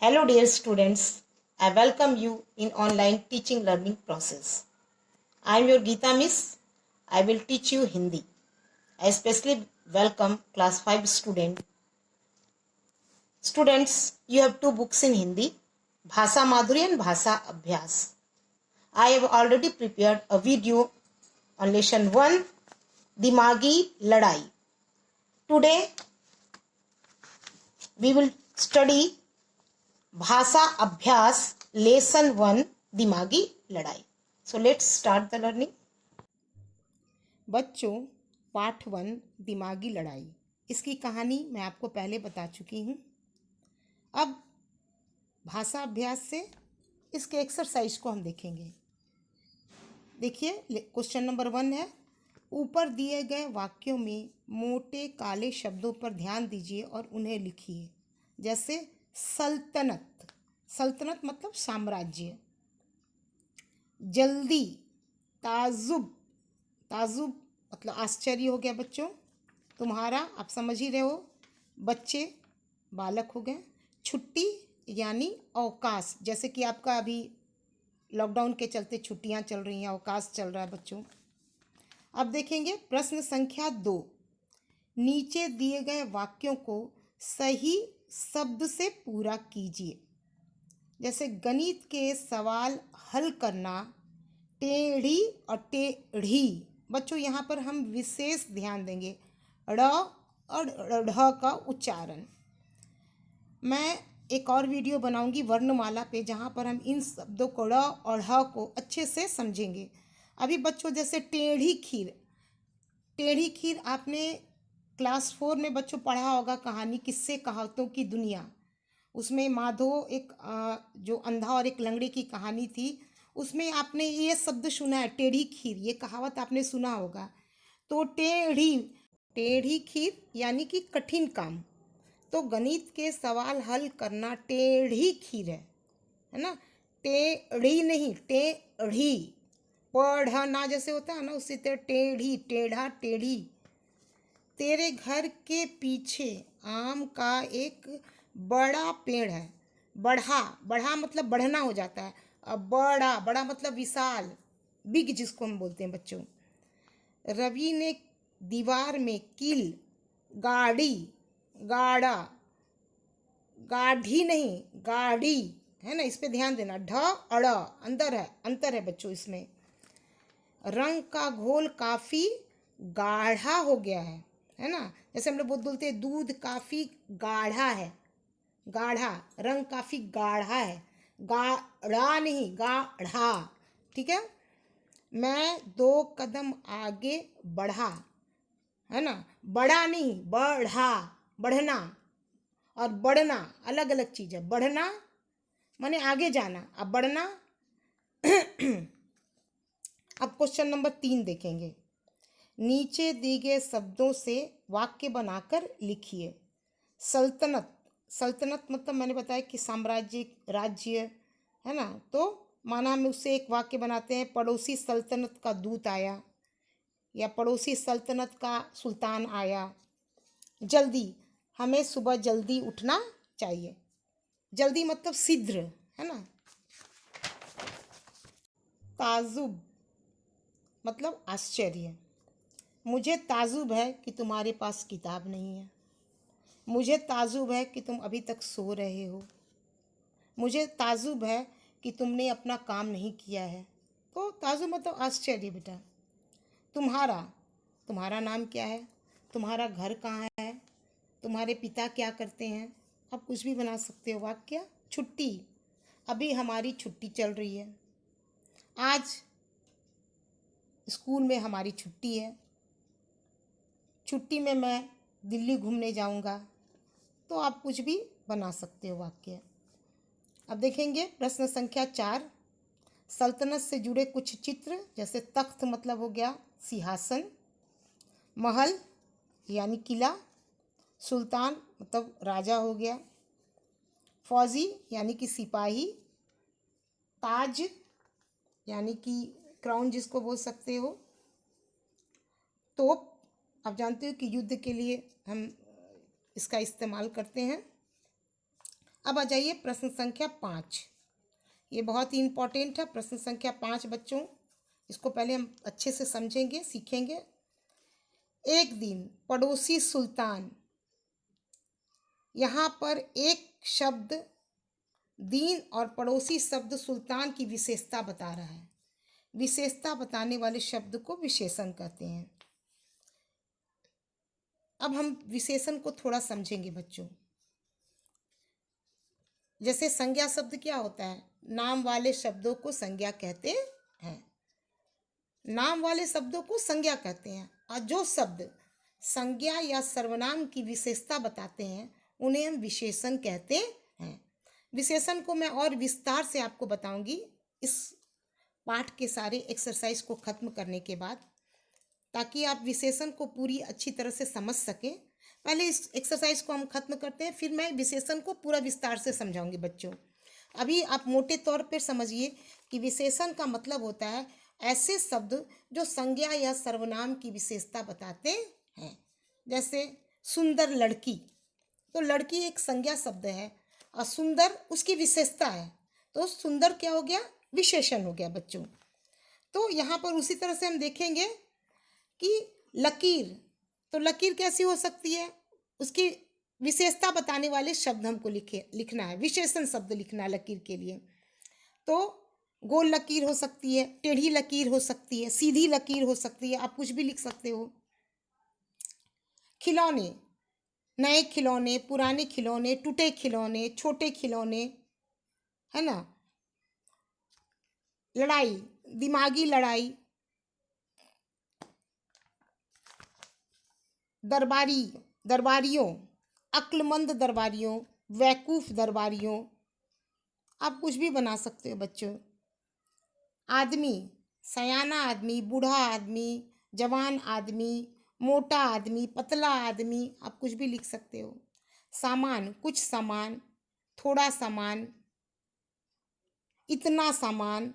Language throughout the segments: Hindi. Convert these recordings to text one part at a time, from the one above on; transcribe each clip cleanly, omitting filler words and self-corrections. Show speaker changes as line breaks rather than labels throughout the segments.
Hello dear students, I welcome you in online teaching learning process. I am your Geeta Miss. I will teach you Hindi. I especially welcome class 5 student. Students, you have two books in Hindi, Bhasa Madhuri and Bhasa Abhyas. I have already prepared a video on lesson 1, Dimagi Ladai. Today we will study भाषा अभ्यास लेसन 1 दिमागी लड़ाई. So let's start the learning. बच्चों, पाठ 1 दिमागी लड़ाई, इसकी कहानी मैं आपको पहले बता चुकी हूँ. अब भाषा अभ्यास से इसके एक्सरसाइज को हम देखेंगे. देखिए, क्वेश्चन नंबर 1 है, ऊपर दिए गए वाक्यों में मोटे काले शब्दों पर ध्यान दीजिए और उन्हें लिखिए. जैसे सल्तनत, सल्तनत मतलब साम्राज्य. जल्दी, ताजुब, ताजुब मतलब आश्चर्य हो गया बच्चों. तुम्हारा, आप समझ ही रहे हो, बच्चे बालक हो गए. छुट्टी यानी अवकाश, जैसे कि आपका अभी लॉकडाउन के चलते छुट्टियां चल रही हैं, अवकाश चल रहा है बच्चों. अब देखेंगे प्रश्न संख्या 2. नीचे दिए गए वाक्यों को सही शब्द से पूरा कीजिए. जैसे गणित के सवाल हल करना, टेढ़ी और टेढ़ी. बच्चों यहाँ पर हम विशेष ध्यान देंगे ड़ और ढ का उच्चारण. मैं एक और वीडियो बनाऊंगी वर्णमाला पे, जहाँ पर हम इन शब्दों को ड़ और ढ को अच्छे से समझेंगे. अभी बच्चों जैसे टेढ़ी खीर, टेढ़ी खीर आपने क्लास 4 में बच्चों पढ़ा होगा, कहानी किस्से कहावतों की दुनिया. उसमें माधो एक जो अंधा और एक लंगड़े की कहानी थी, उसमें आपने ये शब्द सुना है, टेढ़ी खीर. ये कहावत आपने सुना होगा. तो टेढ़ी, टेढ़ी खीर यानी कि कठिन काम. तो गणित के सवाल हल करना टेढ़ी खीर है ना. टेढ़ी नहीं, टेढ़ी. पढ़ना जैसे होता है ना, उसी तरह टेढ़ी, टेढ़ा, टेढ़ी. तेरे घर के पीछे आम का एक बड़ा पेड़ है. बढ़ा, बढ़ा मतलब बढ़ना हो जाता है. अब बड़ा, बड़ा मतलब विशाल, बिग जिसको हम बोलते हैं बच्चों. रवि ने दीवार में कील, गाड़ी, गाड़ा, गाढ़ी नहीं गाड़ी, है ना. इस पे ध्यान देना. ढ अड़, अंतर है बच्चों इसमें. रंग का घोल काफी गाढ़ा हो गया है ना. जैसे हम लोग बोलते हैं दूध काफी गाढ़ा है, गाढ़ा. रंग काफी गाढ़ा है, गाढ़ा नहीं गाढ़ा. ठीक है. मैं 2 कदम आगे बढ़ा, है ना. बढ़ा नहीं बढ़ा, बढ़ना और बढ़ना अलग अलग चीज है. बढ़ना माने आगे जाना, अब बढ़ना. अब क्वेश्चन नंबर 3 देखेंगे. नीचे दिए गए शब्दों से वाक्य बनाकर लिखिए. सल्तनत, सल्तनत मतलब मैंने बताया कि साम्राज्य, राज्य, है ना. तो माना हम उससे एक वाक्य बनाते हैं, पड़ोसी सल्तनत का दूत आया, या पड़ोसी सल्तनत का सुल्तान आया. जल्दी, हमें सुबह जल्दी उठना चाहिए. जल्दी मतलब शीघ्र, है ना. ताजुब मतलब आश्चर्य. मुझे ताजुब है कि तुम्हारे पास किताब नहीं है. मुझे ताजुब है कि तुम अभी तक सो रहे हो. मुझे ताजुब है कि तुमने अपना काम नहीं किया है. तो ताजुब मतलब आश्चर्य बेटा. तुम्हारा, तुम्हारा नाम क्या है, तुम्हारा घर कहाँ है, तुम्हारे पिता क्या करते हैं. आप कुछ भी बना सकते हो वाक्य. छुट्टी, अभी हमारी छुट्टी चल रही है. आज स्कूल में हमारी छुट्टी है. छुट्टी में मैं दिल्ली घूमने जाऊंगा. तो आप कुछ भी बना सकते हो वाक्य. अब देखेंगे प्रश्न संख्या 4. सल्तनत से जुड़े कुछ चित्र. जैसे तख्त मतलब हो गया सिंहासन, महल यानी किला, सुल्तान मतलब राजा हो गया, फौजी यानी कि सिपाही, ताज यानी कि क्राउन जिसको बोल सकते हो, तोप, आप जानते हो कि युद्ध के लिए हम इसका इस्तेमाल करते हैं. अब आ जाइए प्रश्न संख्या 5। ये बहुत ही इम्पोर्टेंट है प्रश्न संख्या 5 बच्चों। इसको पहले हम अच्छे से समझेंगे, सीखेंगे। एक दिन पड़ोसी सुल्तान, यहाँ पर एक शब्द दीन और पड़ोसी शब्द सुल्तान की विशेषता बता रहा है। विशेषता बताने वाले शब्द को विशेषण कहते हैं। अब हम विशेषण को थोड़ा समझेंगे बच्चों। जैसे संज्ञा शब्द क्या होता है? नाम वाले शब्दों को संज्ञा कहते हैं। नाम वाले शब्दों को संज्ञा कहते हैं, और जो शब्द संज्ञा या सर्वनाम की विशेषता बताते हैं उन्हें हम विशेषण कहते हैं। विशेषण को मैं और विस्तार से आपको बताऊंगी इस पाठ के सारे एक्सरसाइज को खत्म करने के बाद, ताकि आप विशेषण को पूरी अच्छी तरह से समझ सकें। पहले इस एक्सरसाइज को हम खत्म करते हैं, फिर मैं विशेषण को पूरा विस्तार से समझाऊंगी बच्चों। अभी आप मोटे तौर पर समझिए कि विशेषण का मतलब होता है ऐसे शब्द जो संज्ञा या सर्वनाम की विशेषता बताते हैं। जैसे सुंदर लड़की, तो लड़की एक संज्ञा शब्द है और सुंदर उसकी विशेषता है, तो सुंदर क्या हो गया? विशेषण हो गया बच्चों। तो यहाँ पर उसी तरह से हम देखेंगे कि लकीर, तो लकीर कैसी हो सकती है? उसकी विशेषता बताने वाले शब्द हमको लिखना है, विशेषण शब्द लिखना है लकीर के लिए। तो गोल लकीर हो सकती है, टेढ़ी लकीर हो सकती है, सीधी लकीर हो सकती है, आप कुछ भी लिख सकते हो। खिलौने, नए खिलौने, पुराने खिलौने, टूटे खिलौने, छोटे खिलौने, है ना। लड़ाई, दिमागी लड़ाई। दरबारी, दरबारियों, अक्लमंद दरबारियों, वैकूफ दरबारियों, आप कुछ भी बना सकते हो बच्चों। आदमी, सयाना आदमी, बूढ़ा आदमी, जवान आदमी, मोटा आदमी, पतला आदमी, आप कुछ भी लिख सकते हो। सामान, कुछ सामान, थोड़ा सामान, इतना सामान,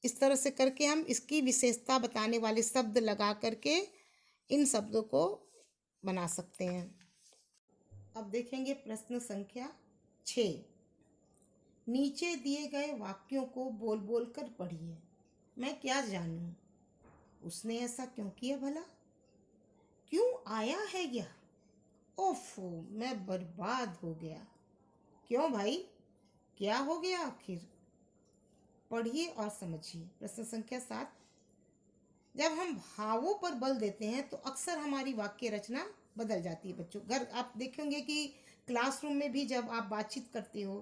इस तरह से करके हम इसकी विशेषता बताने वाले शब्द लगा करके इन शब्दों को बना सकते हैं। अब देखेंगे प्रश्न संख्या 6। नीचे दिए गए वाक्यों को बोल बोल कर पढ़िए। मैं क्या जानूं, उसने ऐसा क्यों किया भला? क्यों आया है यह? ओफो, मैं बर्बाद हो गया। क्यों भाई, क्या हो गया आखिर? पढ़िए और समझिए। प्रश्न संख्या 7। जब हम भावों पर बल देते हैं तो अक्सर हमारी वाक्य रचना बदल जाती है बच्चों। घर आप देखेंगे कि क्लासरूम में भी जब आप बातचीत करते हो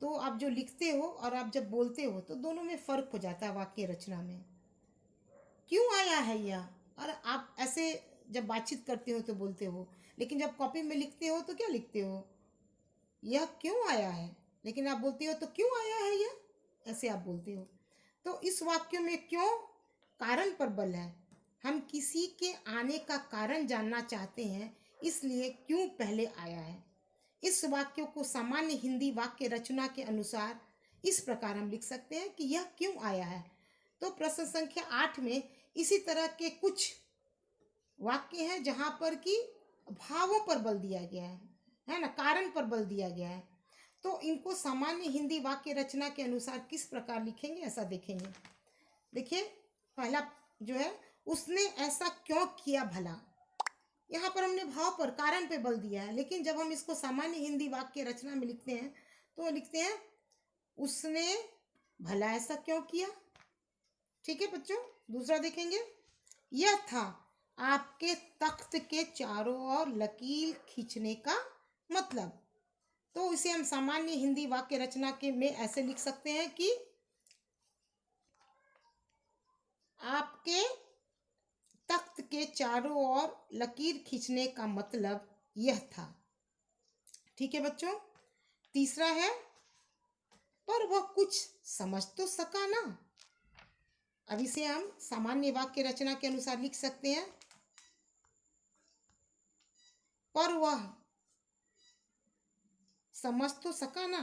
तो आप जो लिखते हो और आप जब बोलते हो तो दोनों में फ़र्क हो जाता है वाक्य रचना में। क्यों आया है यह, और आप ऐसे जब बातचीत करते हो तो बोलते हो, लेकिन जब कॉपी में लिखते हो तो क्या लिखते हो? यह क्यों आया है, लेकिन आप बोलते हो तो क्यों आया है यह, ऐसे आप बोलते हो। तो इस वाक्य में क्यों कारण पर बल है। हम किसी के आने का कारण जानना चाहते हैं, इसलिए क्यों पहले आया है। इस वाक्य को सामान्य हिंदी वाक्य रचना के अनुसार इस प्रकार हम लिख सकते हैं कि यह क्यों आया है। तो प्रश्न संख्या 8 में इसी तरह के कुछ वाक्य हैं जहां पर कि भावों पर बल दिया गया है ना, कारण पर बल दिया गया है। तो इनको सामान्य हिंदी वाक्य रचना के अनुसार किस प्रकार लिखेंगे, ऐसा देखेंगे। देखिए, पहला जो है, उसने ऐसा क्यों किया भला। यहाँ पर हमने भाव पर, कारण पे बल दिया है, लेकिन जब हम इसको सामान्य हिंदी वाक्य रचना में लिखते हैं तो लिखते हैं उसने भला ऐसा क्यों किया। ठीक है बच्चों। दूसरा देखेंगे, यह था आपके तख्त के चारों ओर लकीर खींचने का मतलब। तो इसे हम सामान्य हिंदी वाक्य रचना के में ऐसे लिख सकते हैं कि आपके तख्त के चारों ओर लकीर खींचने का मतलब यह था। ठीक है बच्चों। तीसरा है, पर वह कुछ समझ तो सका ना। अब इसे हम सामान्य वाक्य रचना के अनुसार लिख सकते हैं, पर वह समझ तो सका ना।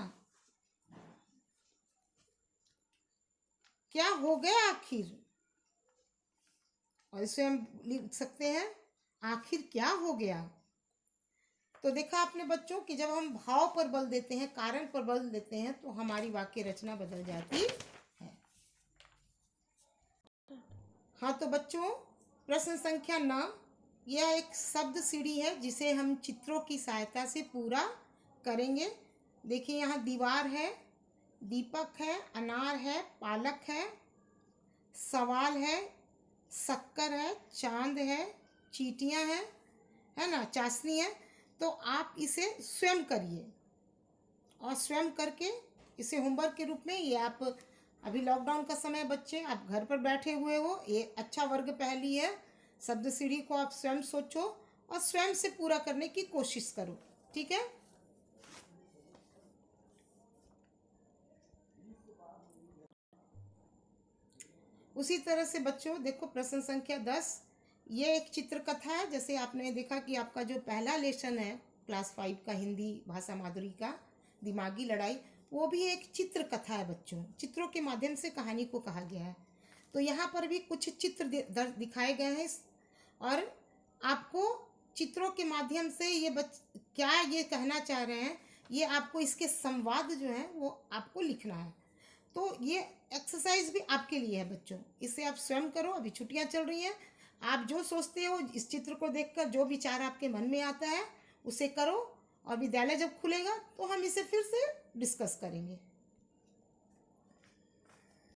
क्या हो गया आखिर, और इसे हम लिख सकते हैं आखिर क्या हो गया। तो देखा आपने बच्चों कि जब हम भाव पर बल देते हैं, कारण पर बल देते हैं, तो हमारी वाक्य रचना बदल जाती है। हाँ तो बच्चों, प्रश्न संख्या 9, यह एक शब्द सीढ़ी है जिसे हम चित्रों की सहायता से पूरा करेंगे। देखिए यहाँ दीवार है, दीपक है, अनार है, पालक है, सवाल है, शक्कर है, चांद है, चींटियां हैं, है ना, चाशनी है। तो आप इसे स्वयं करिए और स्वयं करके इसे होमवर्क के रूप में, ये आप अभी लॉकडाउन का समय बच्चे आप घर पर बैठे हुए हो, ये अच्छा वर्ग पहली है। शब्द सीढ़ी को आप स्वयं सोचो और स्वयं से पूरा करने की कोशिश करो, ठीक है। उसी तरह से बच्चों देखो प्रश्न संख्या 10, ये एक चित्र कथा है। जैसे आपने देखा कि आपका जो पहला लेसन है क्लास 5 का हिंदी भाषा माधुरी का दिमागी लड़ाई, वो भी एक चित्र कथा है बच्चों। चित्रों के माध्यम से कहानी को कहा गया है। तो यहाँ पर भी कुछ चित्र दिखाए गए हैं और आपको चित्रों के माध्यम से क्या ये कहना चाह रहे हैं, ये आपको इसके संवाद जो है वो आपको लिखना है। तो ये एक्सरसाइज भी आपके लिए है बच्चों, इसे आप स्वयं करो। अभी छुट्टियां चल रही हैं, आप जो सोचते हो इस चित्र को देखकर, जो विचार आपके मन में आता है उसे करो, और विद्यालय जब खुलेगा तो हम इसे फिर से डिस्कस करेंगे।